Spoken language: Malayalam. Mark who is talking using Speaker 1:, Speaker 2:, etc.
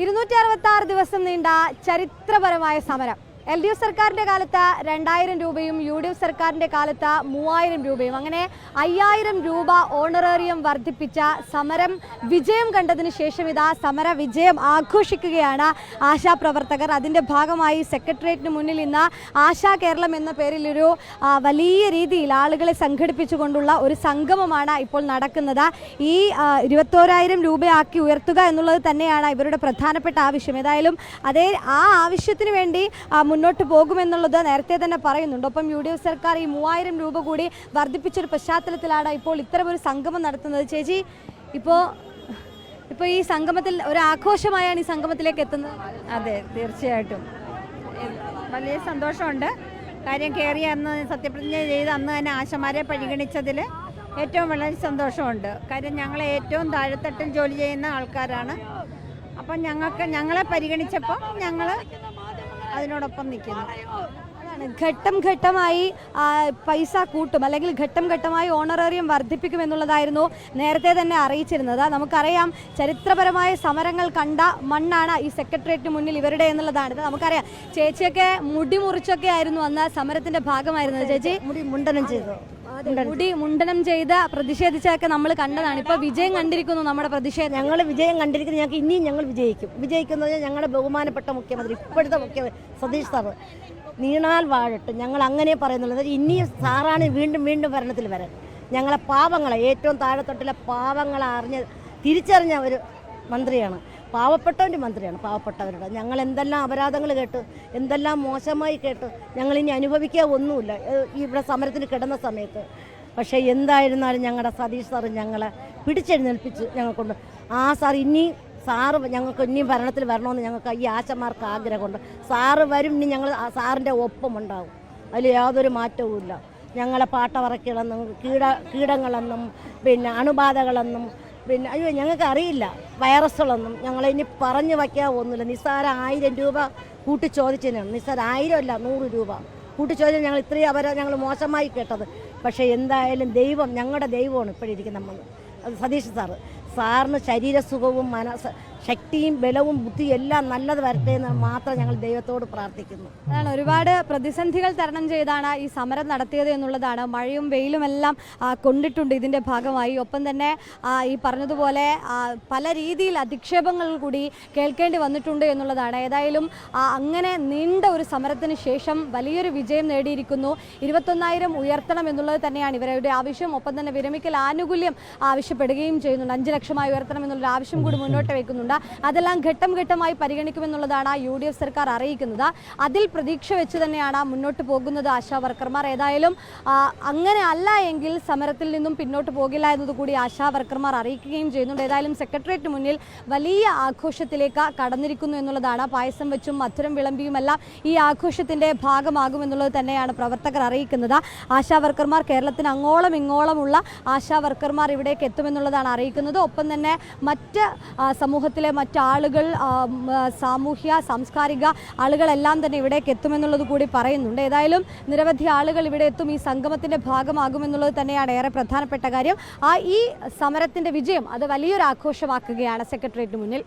Speaker 1: 266 ദിവസം നീണ്ട ചരിത്രപരമായ സമരം. LDF സർക്കാരിൻ്റെ കാലത്ത് 2000 രൂപയും UDF സർക്കാരിൻ്റെ കാലത്ത് 3000 രൂപയും, അങ്ങനെ 5000 രൂപ ഓണറേറിയം വർദ്ധിപ്പിച്ച സമരം വിജയം കണ്ടതിന് ശേഷം ഇതാ സമര വിജയം ആഘോഷിക്കുകയാണ് ആശാപ്രവർത്തകർ. അതിൻ്റെ ഭാഗമായി സെക്രട്ടേറിയറ്റിന് മുന്നിൽ ഇന്ന് ആശാ കേരളം എന്ന പേരിലൊരു വലിയ രീതിയിൽ ആളുകളെ സംഘടിപ്പിച്ചുകൊണ്ടുള്ള ഒരു സംഗമമാണ് ഇപ്പോൾ നടക്കുന്നത്. ഈ 21000 രൂപയാക്കി ഉയർത്തുക എന്നുള്ളത് തന്നെയാണ് ഇവരുടെ പ്രധാനപ്പെട്ട ആവശ്യം. ഏതായാലും ആ ആവശ്യത്തിന് വേണ്ടി മുന്നോട്ട് പോകുമെന്നുള്ളത് നേരത്തെ തന്നെ പറയുന്നുണ്ട്. ഒപ്പം UDF സർക്കാർ ഈ 3000 രൂപ കൂടി വർദ്ധിപ്പിച്ചൊരു പശ്ചാത്തലത്തിലാണ് ഇപ്പോൾ ഇത്തരമൊരു സംഗമം നടത്തുന്നത്. ചേച്ചി, ഇപ്പോൾ ഈ സംഗമത്തിൽ ഒരു ആഘോഷമായാണ് ഈ സംഗമത്തിലേക്ക് എത്തുന്നത്.
Speaker 2: അതെ, തീർച്ചയായിട്ടും വലിയ സന്തോഷമുണ്ട്. കാര്യം കയറിയ അന്ന് സത്യപ്രതിജ്ഞ ചെയ്ത് അന്ന് തന്നെ ആശമാരെ പരിഗണിച്ചതിൽ ഏറ്റവും വളരെ സന്തോഷമുണ്ട്. കാര്യം ഞങ്ങൾ ഏറ്റവും താഴെത്തട്ടിൽ ജോലി ചെയ്യുന്ന ആൾക്കാരാണ്. അപ്പം ഞങ്ങളെ പരിഗണിച്ചപ്പോൾ ഞങ്ങൾ അതിനോടൊപ്പം നിൽക്കുന്നു.
Speaker 1: ഘട്ടം ഘട്ടമായി പൈസ കൂട്ടും, അല്ലെങ്കിൽ ഘട്ടം ഘട്ടമായി ഓണറേറിയം വർദ്ധിപ്പിക്കും എന്നുള്ളതായിരുന്നു നേരത്തെ തന്നെ അറിയിച്ചിരുന്നത്. നമുക്കറിയാം, ചരിത്രപരമായ സമരങ്ങൾ കണ്ട മണ്ണാണ് ഈ സെക്രട്ടേറിയറ്റിന് മുന്നിൽ ഇവരുടെ എന്നുള്ളതാണ്. നമുക്കറിയാം, ചേച്ചിയൊക്കെ മുടി മുറിച്ചൊക്കെ ആയിരുന്നു അന്ന് സമരത്തിന്റെ ഭാഗമായിരുന്നത്. ചേച്ചി
Speaker 3: മുടി
Speaker 1: മുണ്ടനം ചെയ്ത് പ്രതിഷേധിച്ചതൊക്കെ നമ്മൾ കണ്ടതാണ്. ഇപ്പൊ വിജയം കണ്ടിരിക്കുന്നു നമ്മുടെ പ്രതിഷേധം.
Speaker 3: ഞങ്ങൾ വിജയം കണ്ടിരിക്കുന്നു. ഞങ്ങൾക്ക് ഇനിയും ഞങ്ങൾ വിജയിക്കുന്നത് ഞങ്ങളുടെ ബഹുമാനപ്പെട്ട മുഖ്യമന്ത്രി, ഇപ്പോഴത്തെ മുഖ്യമന്ത്രി സതീഷ് സാറ് നീണാൽ വാഴട്ട്. ഞങ്ങൾ അങ്ങനെ പറയുന്നുള്ളത്. ഇനിയും സാറാണ് വീണ്ടും ഭരണത്തിൽ വരാൻ. ഞങ്ങളെ പാവങ്ങളെ, ഏറ്റവും താഴെത്തൊട്ടിലെ പാവങ്ങളെ തിരിച്ചറിഞ്ഞ ഒരു മന്ത്രിയാണ്. പാവപ്പെട്ടവൻ്റെ മന്ത്രിയാണ്, പാവപ്പെട്ടവരുടെ. ഞങ്ങൾ എന്തെല്ലാം അപരാധങ്ങൾ കേട്ട്, എന്തെല്ലാം മോശമായി കേട്ട് ഞങ്ങളിനി അനുഭവിക്കുക ഒന്നുമില്ല ഇവിടെ സമരത്തിന് കിടന്ന സമയത്ത്. പക്ഷേ എന്തായിരുന്നാലും ഞങ്ങളുടെ സതീഷ് സാറ് ഞങ്ങളെ പിടിച്ചെഴുന്നേൽപ്പിച്ച് ഞങ്ങൾക്കൊണ്ട് ഞങ്ങൾക്ക് ഇനിയും ഭരണത്തിൽ വരണമെന്ന് ഞങ്ങൾക്ക് ഈ ആശമാർക്ക് ആഗ്രഹമുണ്ട്. സാറ് വരും, ഇനി ഞങ്ങൾ സാറിൻ്റെ ഒപ്പമുണ്ടാകും. അതിൽ യാതൊരു മാറ്റവുമില്ല. ഞങ്ങളെ പാട്ടവറക്കിളെന്നും കീടങ്ങളെന്നും പിന്നെ അണുബാധകളെന്നും പിന്നെ ഞങ്ങൾക്ക് അറിയില്ല വൈറസുകളൊന്നും ഞങ്ങളെ ഇനി പറഞ്ഞു വയ്ക്കാൻ ഒന്നുമില്ല. നിസ്സാര 1000 രൂപ കൂട്ടി ചോദിച്ചതിനാണ്. നിസ്സാര 1000 അല്ല, 100 രൂപ കൂട്ടി ചോദിച്ചാൽ ഞങ്ങൾ ഇത്രയും ഞങ്ങൾ മോശമായി കേട്ടത്. പക്ഷേ എന്തായാലും ദൈവം, ഞങ്ങളുടെ ദൈവമാണ് ഇപ്പോഴിരിക്കുന്ന നമ്മൾ സതീഷ് സാറിന് ശരീരസുഖവും ശക്തിയും ബലവും ബുദ്ധിയും എല്ലാം നല്ലത് വരട്ടെ എന്ന് മാത്രം ഞങ്ങൾ ദൈവത്തോട് പ്രാർത്ഥിക്കുന്നു.
Speaker 1: അതാണ്, ഒരുപാട് പ്രതിസന്ധികൾ തരണം ചെയ്താണ് ഈ സമരം നടത്തിയത് എന്നുള്ളതാണ്. മഴയും വെയിലും എല്ലാം കൊണ്ടിട്ടുണ്ട് ഇതിൻ്റെ ഭാഗമായി. ഒപ്പം തന്നെ ഈ പറഞ്ഞതുപോലെ പല രീതിയിൽ അധിക്ഷേപങ്ങൾ കൂടി കേൾക്കേണ്ടി വന്നിട്ടുണ്ട് എന്നുള്ളതാണ്. ഏതായാലും അങ്ങനെ നീണ്ട ഒരു സമരത്തിന് ശേഷം വലിയൊരു വിജയം നേടിയിരിക്കുന്നു. 21000 ഉയർത്തണം എന്നുള്ളത് തന്നെയാണ് ഇവരുടെ ആവശ്യം. ഒപ്പം തന്നെ വിരമിക്കൽ ആനുകൂല്യം ആവശ്യപ്പെടുകയും ചെയ്യുന്നുണ്ട്. 5 ലക്ഷമായി ഉയർത്തണം എന്നുള്ളൊരു ആവശ്യം കൂടി മുന്നോട്ട് വയ്ക്കുന്നുണ്ട്. അതെല്ലാം ഘട്ടം ഘട്ടമായി പരിഗണിക്കുമെന്നുള്ളതാണ് UDF സർക്കാർ അറിയിക്കുന്നത്. അതിൽ പ്രതീക്ഷ വെച്ച് തന്നെയാണ് മുന്നോട്ട് പോകുന്നത് ആശാ വർക്കർമാർ. ഏതായാലും അങ്ങനെ അല്ല എങ്കിൽ സമരത്തിൽ നിന്നും പിന്നോട്ട് പോകില്ല എന്നതുകൂടി ആശാ വർക്കർമാർ അറിയിക്കുകയും ചെയ്യുന്നുണ്ട്. ഏതായാലും സെക്രട്ടേറിയറ്റിന് മുന്നിൽ വലിയ ആഘോഷത്തിലേക്ക് കടന്നിരിക്കുന്നു എന്നുള്ളതാണ്. പായസം വെച്ചും മധുരം വിളമ്പിയുമെല്ലാം ഈ ആഘോഷത്തിന്റെ ഭാഗമാകുമെന്നുള്ളത് തന്നെയാണ് പ്രവർത്തകർ അറിയിക്കുന്നത്. ആശാ വർക്കർമാർ കേരളത്തിന് അങ്ങോളം ഇങ്ങോളമുള്ള ആശാ വർക്കർമാർ ഇവിടേക്ക് എത്തുമെന്നുള്ളതാണ് അറിയിക്കുന്നത്. ഒപ്പം തന്നെ മറ്റ് സമൂഹത്തിലെ മറ്റാളുകൾ, സാമൂഹ്യ സാംസ്കാരിക ആളുകളെല്ലാം തന്നെ ഇവിടേക്ക് എത്തുമെന്നുള്ളത് കൂടി പറയുന്നുണ്ട്. ഏതായാലും നിരവധി ആളുകൾ ഇവിടെ എത്തും, ഈ സംഗമത്തിന്റെ ഭാഗമാകുമെന്നുള്ളത് തന്നെയാണ് ഏറെ പ്രധാനപ്പെട്ട കാര്യം. ഈ സമരത്തിന്റെ വിജയം അത് വലിയൊരു ആഘോഷമാക്കുകയാണ് സെക്രട്ടേറിയറ്റിന് മുന്നിൽ.